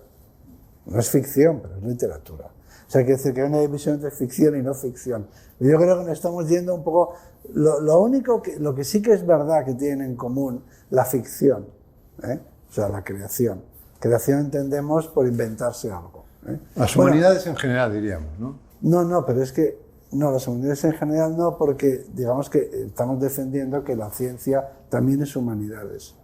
No es ficción, pero es literatura. O sea, quiere decir que hay una división entre ficción y no ficción. Yo creo que nos estamos yendo un poco... Lo que sí que es verdad que tienen en común la ficción, o sea, la creación. Creación entendemos por inventarse algo. Las humanidades en general, diríamos, ¿no? No, pero es que... No, las humanidades en general no, porque digamos que estamos defendiendo que la ciencia también es humanidades.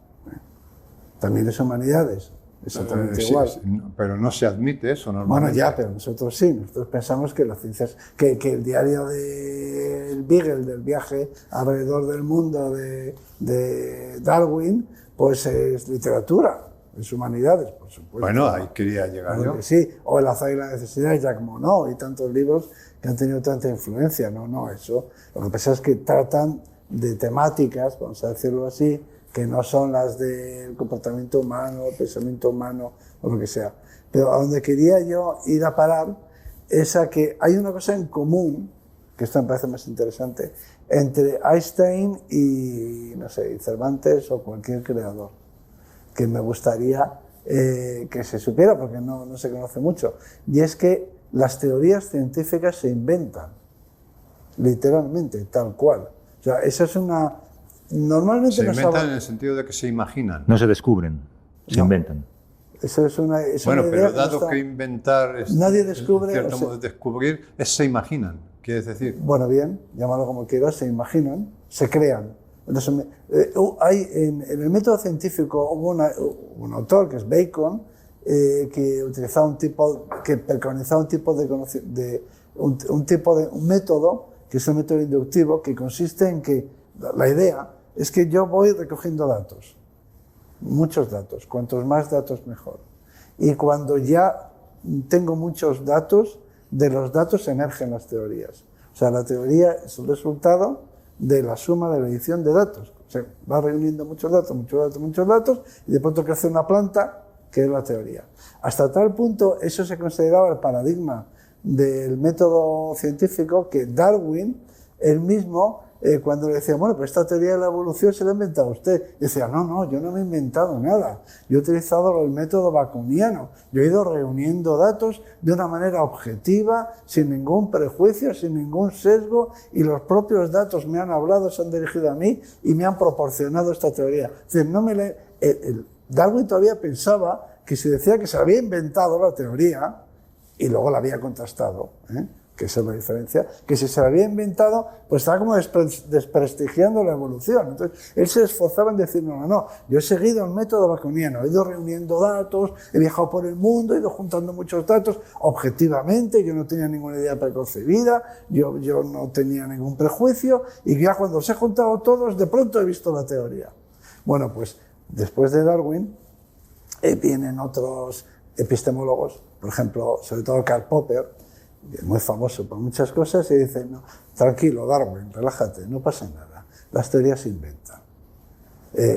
También es humanidades. Exactamente igual. Sí, pero no se admite eso normalmente. Bueno, ya, pero nosotros sí. Nosotros pensamos que la ciencia es... Que el diario de el Beagle, del viaje alrededor del mundo de Darwin, pues es literatura, es humanidades, por supuesto. Bueno, ahí quería llegar yo. Sí, o El azar y la necesidad de Jacques Monod y tantos libros que han tenido tanta influencia. No, eso. Lo que pasa es que tratan de temáticas, vamos a decirlo así, que no son las del comportamiento humano, el pensamiento humano o lo que sea. Pero a donde quería yo ir a parar es a que hay una cosa en común, que esto me parece más interesante, entre Einstein y, no sé, y Cervantes o cualquier creador, que me gustaría que se supiera, porque no se conoce mucho, y es que las teorías científicas se inventan, literalmente, tal cual. O sea, esa es una... Normalmente se inventan en el sentido de que se imaginan. No se descubren, se inventan. Eso es una, bueno, una pero idea dado que inventar es, nadie descubre, en cierto modo descubrir, se imaginan, quieres decir. Bueno, bien, llámalo como quieras, se imaginan, se crean. Entonces, hay en el método científico hubo un autor que es Bacon, que utilizaba preconizaba un método que es el método inductivo, que consiste en que la idea es que yo voy recogiendo datos, muchos datos, cuantos más datos mejor. Y cuando ya tengo muchos datos, de los datos emergen las teorías. O sea, la teoría es el resultado de la suma de la edición de datos. O sea, va reuniendo muchos datos, y de pronto crece una planta que es la teoría. Hasta tal punto, eso se consideraba el paradigma del método científico, que Darwin, él mismo, cuando le decía, bueno, pues esta teoría de la evolución se la ha inventado usted. Y decía, no, yo no me he inventado nada. Yo he utilizado el método baconiano. Yo he ido reuniendo datos de una manera objetiva, sin ningún prejuicio, sin ningún sesgo, y los propios datos me han hablado, se han dirigido a mí y me han proporcionado esta teoría. Es decir, Darwin todavía pensaba que si decía que se había inventado la teoría y luego la había contrastado, que esa es la diferencia, que si se la había inventado, pues estaba como desprestigiando la evolución. Entonces, él se esforzaba en decir, no, yo he seguido el método baconiano, he ido reuniendo datos, he viajado por el mundo, he ido juntando muchos datos, objetivamente, yo no tenía ninguna idea preconcebida, yo no tenía ningún prejuicio, y ya cuando los he juntado todos, de pronto he visto la teoría. Bueno, pues después de Darwin, vienen otros epistemólogos, por ejemplo, sobre todo Karl Popper, muy famoso por muchas cosas, y dice, no, tranquilo, Darwin, relájate, no pasa nada, las teorías se inventan.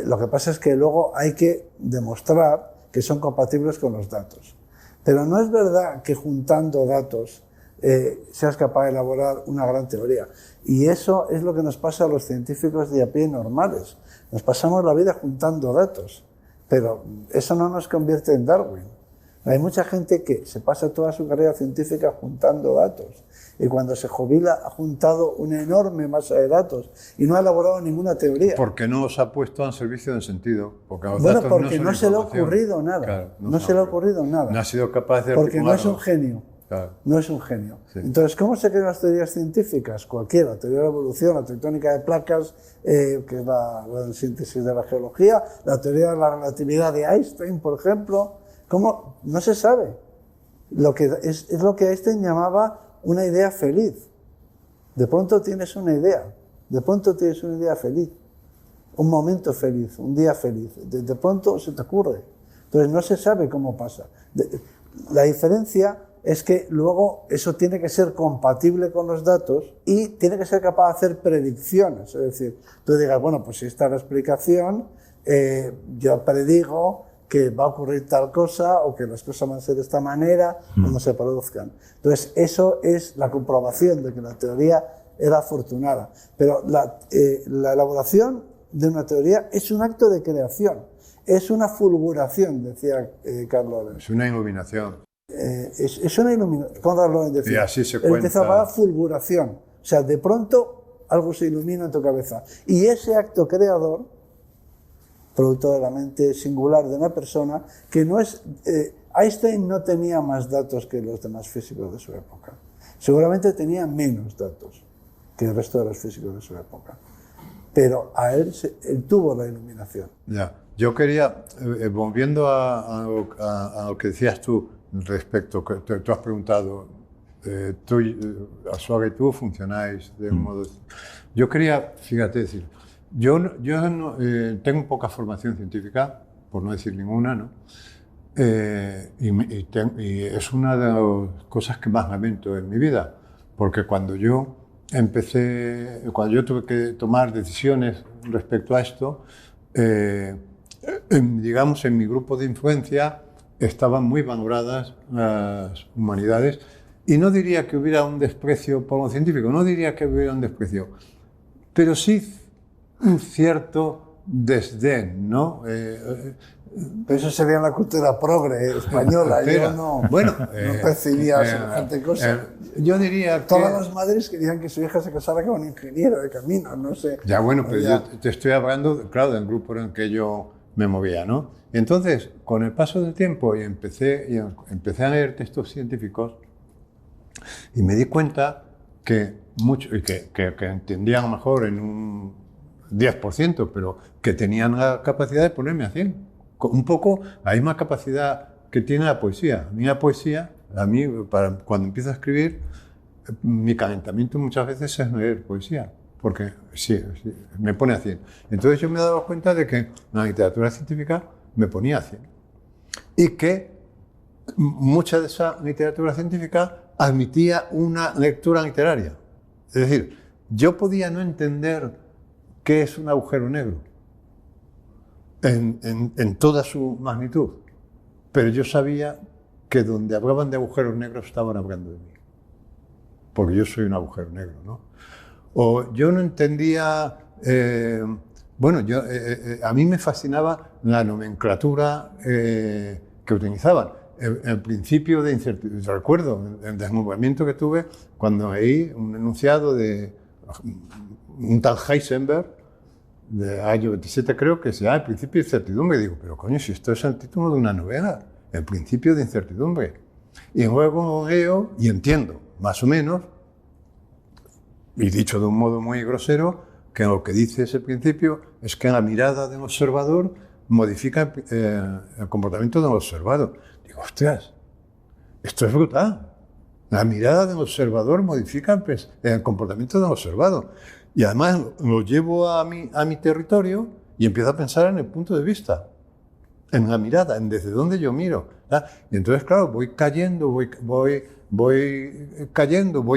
Lo que pasa es que luego hay que demostrar que son compatibles con los datos. Pero no es verdad que juntando datos seas capaz de elaborar una gran teoría. Y eso es lo que nos pasa a los científicos de a pie normales. Nos pasamos la vida juntando datos, pero eso no nos convierte en Darwin. Hay mucha gente que se pasa toda su carrera científica juntando datos, y cuando se jubila ha juntado una enorme masa de datos y no ha elaborado ninguna teoría. Porque no os ha puesto al servicio del sentido. Porque los bueno, datos porque no se le ha ocurrido nada. Claro, no se le ha ocurrido nada. No ha sido capaz de porque no es un genio. Claro. No es un genio. Sí. Entonces, ¿cómo se crean las teorías científicas? Cualquiera, la teoría de la evolución, la tectónica de placas, que es la síntesis de la geología, la teoría de la relatividad de Einstein, por ejemplo. ¿Cómo? No se sabe. Es lo que Einstein llamaba una idea feliz. De pronto tienes una idea, feliz, un momento feliz, un día feliz. De pronto se te ocurre. Entonces no se sabe cómo pasa. La diferencia es que luego eso tiene que ser compatible con los datos y tiene que ser capaz de hacer predicciones. Es decir, tú digas, bueno, pues si esta es la explicación, yo predigo que va a ocurrir tal cosa o que las cosas van a ser de esta manera cuando se produzcan. Entonces, eso es la comprobación de que la teoría era afortunada. Pero la elaboración de una teoría es un acto de creación, es una fulguración, decía Karl Lorenz. Es una iluminación. Es una iluminación. Karl Lorenz decía. Y así se él cuenta. empezaba a fulguración. O sea, de pronto algo se ilumina en tu cabeza. Y ese acto creador, producto de la mente singular de una persona, que no es... Einstein no tenía más datos que los demás físicos de su época. Seguramente tenía menos datos que el resto de los físicos de su época. Pero él tuvo la iluminación. Ya. Yo quería, volviendo a lo que decías tú respecto, que tú has preguntado Arzuaga y tú funcionáis de un modo... Yo quería, fíjate, decir, yo no, tengo poca formación científica, por no decir ninguna, ¿no? Y es una de las cosas que más lamento en mi vida, porque cuando yo tuve que tomar decisiones respecto a esto, digamos, en mi grupo de influencia estaban muy valoradas las humanidades, y no diría que hubiera un desprecio por lo científico, no diría que hubiera un desprecio, pero sí un cierto desdén, ¿no? Pero eso sería la cultura progre española. Yo no percibía semejante cosa. Yo diría que... Todas las madres querían que su hija se casara con un ingeniero de caminos, no sé. Ya, bueno, pero yo te estoy hablando, claro, del grupo en el que yo me movía, ¿no? Entonces, con el paso del tiempo, empecé a leer textos científicos y me di cuenta que entendían a lo mejor en un 10%, pero que tenían la capacidad de ponerme a 100. Un poco la misma capacidad que tiene la poesía. A mí la poesía, cuando empiezo a escribir, mi calentamiento muchas veces es leer poesía, porque sí, me pone a 100. Entonces yo me he dado cuenta de que la literatura científica me ponía a 100. Y que mucha de esa literatura científica admitía una lectura literaria. Es decir, yo podía no entender qué es un agujero negro en toda su magnitud, pero yo sabía que donde hablaban de agujeros negros estaban hablando de mí, porque yo soy un agujero negro, ¿no? O yo no entendía, a mí me fascinaba la nomenclatura que utilizaban. El principio de incertidumbre. Recuerdo el desmontamiento que tuve cuando leí un enunciado de un tal Heisenberg, de año 27 creo, que se llama El principio de incertidumbre. Y digo, pero coño, si esto es el título de una novela, El principio de incertidumbre. Y luego leo y entiendo, más o menos, y dicho de un modo muy grosero, que lo que dice ese principio es que la mirada del observador modifica el comportamiento del observado. Digo, ostras, esto es brutal. La mirada del observador modifica el comportamiento del observado. Y además lo llevo a mi territorio y empiezo a pensar en el punto de vista, en la mirada, en desde dónde yo miro. ¿Verdad? Y entonces, claro, voy cayendo, voy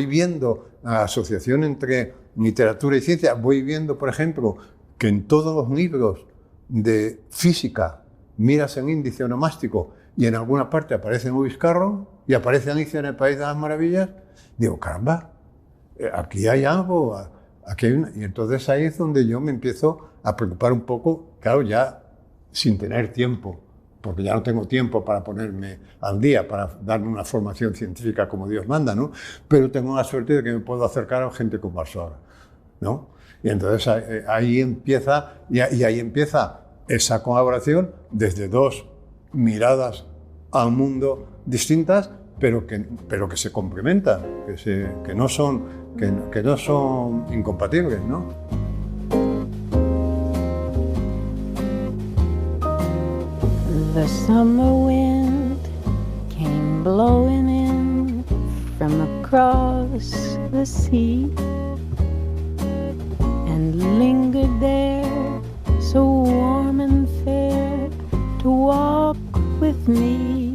viendo la asociación entre literatura y ciencia. Voy viendo, por ejemplo, que en todos los libros de física miras el índice onomástico y en alguna parte aparece Lewis Carroll y aparece Alicia en el País de las Maravillas. Digo, caramba, aquí hay algo, aquí hay y entonces ahí es donde yo me empiezo a preocupar un poco, claro, ya sin tener tiempo, porque ya no tengo tiempo para ponerme al día, para darme una formación científica como Dios manda, ¿no? Pero tengo la suerte de que me puedo acercar a gente como Arzuaga, ¿no? Y entonces ahí empieza esa colaboración desde dos miradas al mundo distintas, pero que se complementan, que no son incompatibles, ¿no? The summer wind came blowing in from across the sea and lingered there, so warm and fair, to walk with me.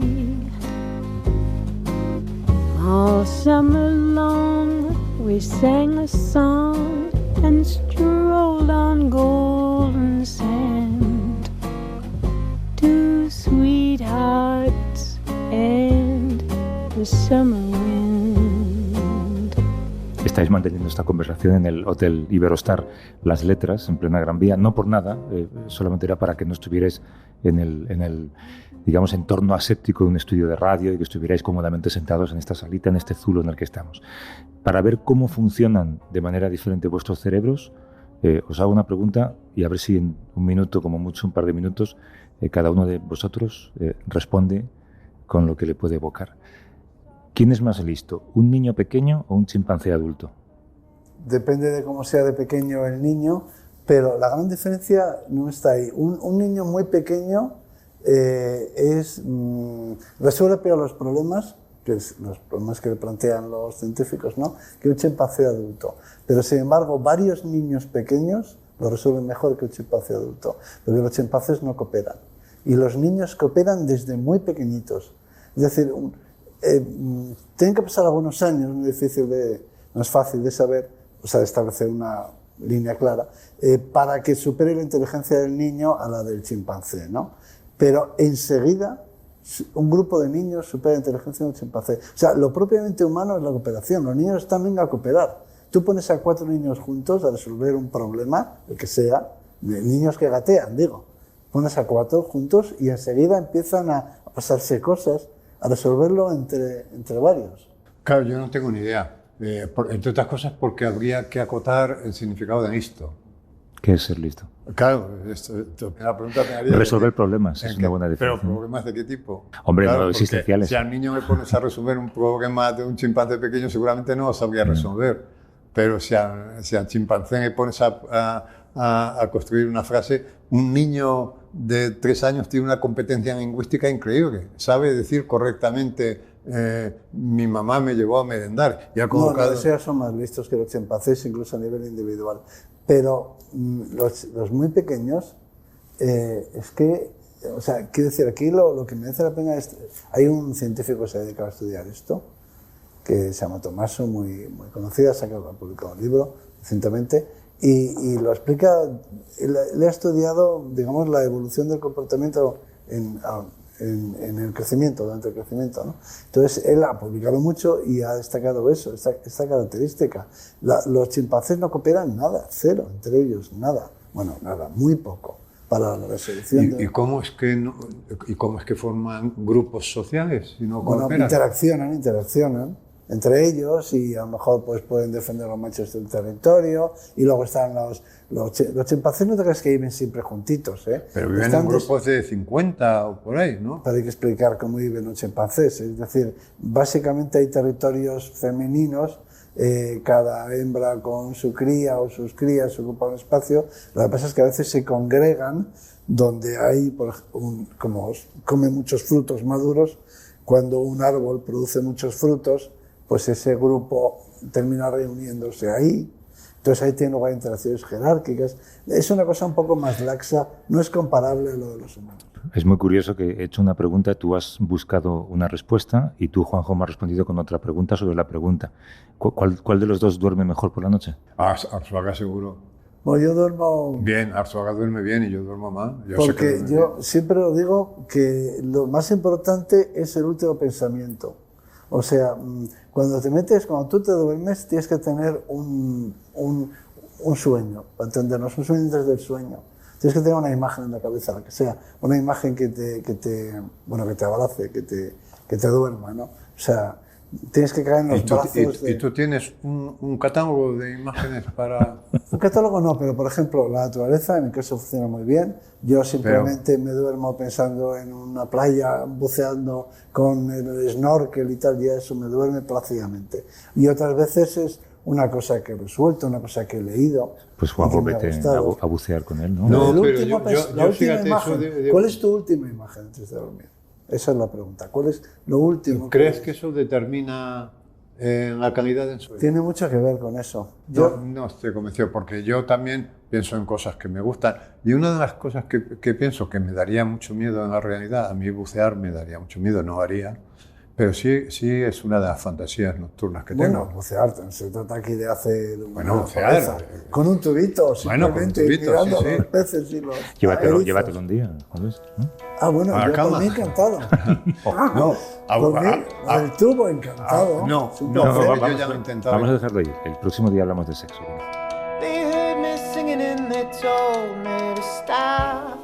All summer long we sang a song and strolled on golden sand, two sweethearts and the summer wind. Estáis manteniendo esta conversación en el Hotel Iberostar Las Letras, en plena Gran Vía, no por nada, solamente era para que no estuvierais en el digamos, entorno aséptico de un estudio de radio y que estuvierais cómodamente sentados en esta salita, en este zulo en el que estamos. Para ver cómo funcionan de manera diferente vuestros cerebros, os hago una pregunta y a ver si en un minuto, como mucho un par de minutos, cada uno de vosotros responde con lo que le puede evocar. ¿Quién es más listo, un niño pequeño o un chimpancé adulto? Depende de cómo sea de pequeño el niño, pero la gran diferencia no está ahí. Un niño muy pequeño resuelve peor los problemas que es los problemas que le plantean los científicos, ¿no? Que un chimpancé adulto. Pero, sin embargo, varios niños pequeños lo resuelven mejor que un chimpancé adulto, porque los chimpancés no cooperan. Y los niños cooperan desde muy pequeñitos. Es decir, tienen que pasar algunos años, no es fácil de saber, o sea, de establecer una línea clara, para que supere la inteligencia del niño a la del chimpancé, ¿no? Pero enseguida un grupo de niños supera la inteligencia de un chimpancé. O sea, lo propiamente humano es la cooperación. Los niños están venga a cooperar. Tú pones a 4 niños juntos a resolver un problema, el que sea, de niños que gatean, digo. Pones a 4 juntos y enseguida empiezan a pasarse cosas, a resolverlo entre varios. Claro, yo no tengo ni idea. Entre otras cosas porque habría que acotar el significado de listo. ¿Qué es ser listo? Claro, la pregunta me haría... Resolver problemas, es una buena definición. ¿Pero problemas de qué tipo? Hombre, claro, no existenciales. Si al niño le pones a resolver un problema de un chimpancé pequeño, seguramente no lo sabría resolver. Pero si al chimpancé le pones a construir una frase, un niño de 3 años tiene una competencia lingüística increíble. Sabe decir correctamente, mi mamá me llevó a merendar. Y ha colocado... No, los seres son más listos que los chimpancés, incluso a nivel individual. Pero los muy pequeños, es que, o sea, quiero decir, aquí lo que merece la pena es... Hay un científico que se ha dedicado a estudiar esto, que se llama Tommaso, muy conocido, ha publicado un libro recientemente, y lo explica, le ha estudiado, digamos, la evolución del comportamiento en el crecimiento, durante el crecimiento, ¿no? Entonces, él ha publicado mucho y ha destacado eso, esta característica. Los chimpancés no cooperan nada, cero, entre ellos, nada. Bueno, nada, muy poco para la resolución ¿Y cómo es que forman grupos sociales si no cooperan? Bueno, interaccionan entre ellos y a lo mejor pues pueden defender los machos del territorio y luego están los chimpancés, no te creas que viven siempre juntitos, ¿eh? Pero viven en grupos de 50 o por ahí, ¿no? Pero hay que explicar cómo viven los chimpancés, es decir, básicamente hay territorios femeninos, cada hembra con su cría o sus crías ocupa un espacio. Lo que pasa es que a veces se congregan donde hay, como comen muchos frutos maduros, cuando un árbol produce muchos frutos, pues ese grupo termina reuniéndose ahí. Entonces ahí tiene lugar interacciones jerárquicas. Es una cosa un poco más laxa, no es comparable a lo de los humanos. Es muy curioso que he hecho una pregunta, tú has buscado una respuesta y tú, Juanjo, me has respondido con otra pregunta sobre la pregunta. ¿Cuál de los dos duerme mejor por la noche? Arzuaga seguro. Bueno, yo duermo... Bien, Arzuaga duerme bien y yo duermo mal. Porque yo siempre lo digo que lo más importante es el último pensamiento. O sea, cuando tú te duermes, tienes que tener un sueño, para entendernos, un sueño antes del sueño. Tienes que tener una imagen en la cabeza, la que sea, una imagen que te abrace, que te duerma, ¿no? O sea, tienes que caer en los brazos ¿Y tú tienes un catálogo de imágenes para...? Un catálogo no, pero por ejemplo, la naturaleza, en el caso funciona muy bien. Yo simplemente me duermo pensando en una playa, buceando con el snorkel y tal, y eso me duerme plácidamente. Y otras veces es una cosa que he resuelto, una cosa que he leído. Pues Juanjo, vete a bucear con él, ¿no? No, pero la última imagen. ¿Cuál es tu última imagen antes de dormir? Esa es la pregunta. ¿Cuál es lo último? ¿Crees que eso determina la calidad del sueño? Tiene mucho que ver con eso. No estoy convencido, porque yo también pienso en cosas que me gustan. Y una de las cosas que pienso que me daría mucho miedo en la realidad, a mí bucear me daría mucho miedo, no haría. Pero sí es una de las fantasías nocturnas que tengo. Bueno, bucear, se trata aquí de hacer bucear. Con un tubito, simplemente mirando sí. a los peces y los... Llévatelo un día, ¿sabes? ¿No? Ah, bueno, yo por mí encantado. Por mí, el tubo encantado. No, yo ya lo he intentado. Vamos a dejarlo ahí. El próximo día hablamos de sexo. They heard me singing and they told me to stop.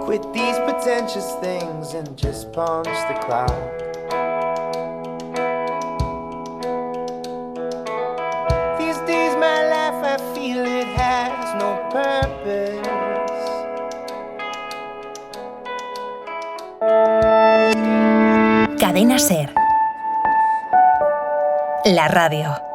Quit these pretentious things and just punch the clock. These days my life I feel it has no purpose. Cadena SER. La radio.